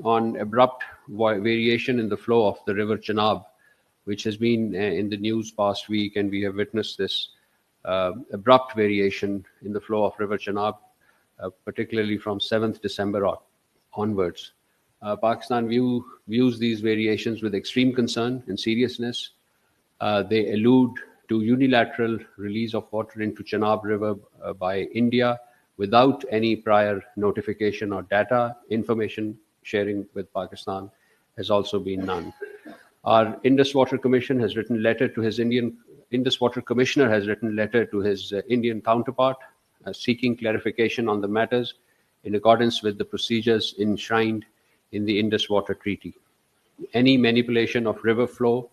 on abrupt variation in the flow of the river Chenab, which has been in the news past week, and we have witnessed this abrupt variation in the flow of river Chenab, particularly from 7th December onwards. Pakistan views these variations with extreme concern and seriousness. They allude to unilateral release of water into Chenab River by India without any prior notification or data. Information sharing with Pakistan has also been none. Our Indus Water Commission has written letter to his Indian Indus Water Commissioner has written letter to his Indian counterpart seeking clarification on the matters in accordance with the procedures enshrined in the Indus Water Treaty. Any manipulation of river flow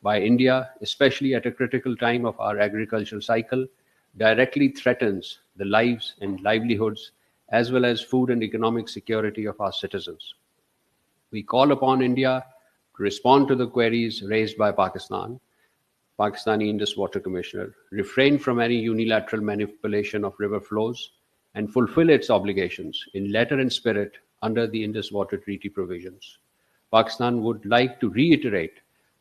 by India, especially at a critical time of our agricultural cycle, directly threatens the lives and livelihoods as well as food and economic security of our citizens. We call upon India to respond to the queries raised by Pakistani Indus Water Commissioner, refrain from any unilateral manipulation of river flows, and fulfill its obligations in letter and spirit under the Indus Water Treaty provisions. Pakistan would like to reiterate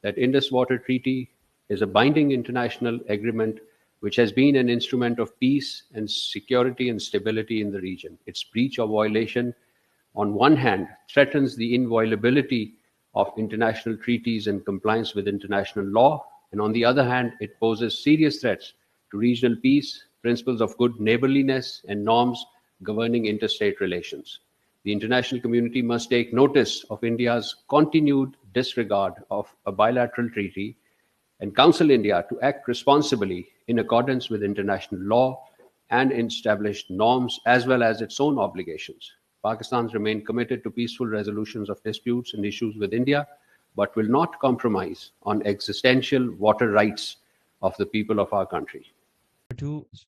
that Indus Water Treaty is a binding international agreement which has been an instrument of peace and security and stability in the region. Its breach or violation, on one hand, threatens the inviolability of international treaties and compliance with international law, and on the other hand, it poses serious threats to regional peace, principles of good neighborliness, and norms governing interstate relations. The international community must take notice of India's continued disregard of a bilateral treaty and counsel India to act responsibly in accordance with international law and established norms as well as its own obligations. Pakistan remains committed to peaceful resolutions of disputes and issues with India, but will not compromise on existential water rights of the people of our country.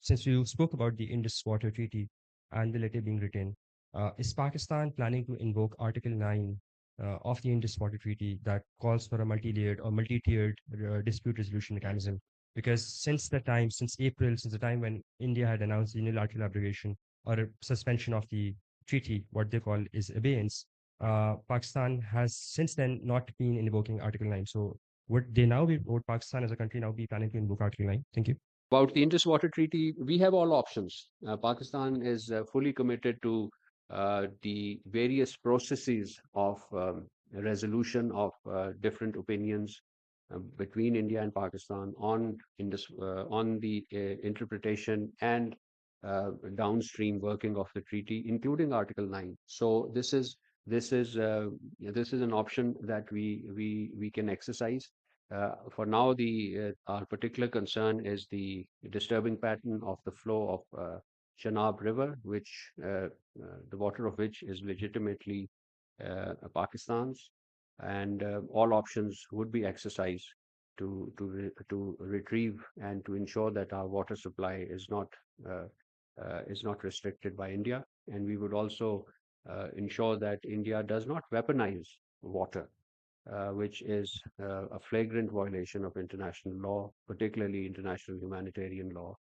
Since you spoke about the Indus Water Treaty and the letter being written, is Pakistan planning to invoke Article 9 of the Indus Water Treaty that calls for a multi-layered or multi-tiered dispute resolution mechanism? Because since April, since the time when India had announced the unilateral abrogation or a suspension of the treaty, what they call is abeyance, Pakistan has since then not been invoking Article 9. So would Pakistan as a country now be planning to invoke Article 9? Thank you. About the Indus Water Treaty, we have all options. Pakistan is fully committed to the various processes of resolution of different opinions between India and Pakistan on on the interpretation and downstream working of the treaty, including Article 9. So this is an option that we can exercise. For now, our particular concern is the disturbing pattern of the flow of Chenab River, which the water of which is legitimately Pakistan's, and all options would be exercised to retrieve and to ensure that our water supply uh, is not restricted by India, and we would also ensure that India does not weaponize water, which is a flagrant violation of international law, particularly international humanitarian law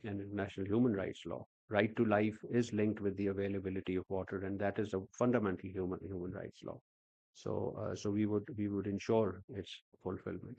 and international human rights law. Right to life is linked with the availability of water, and that is a fundamental human rights law. So we would ensure its fulfillment.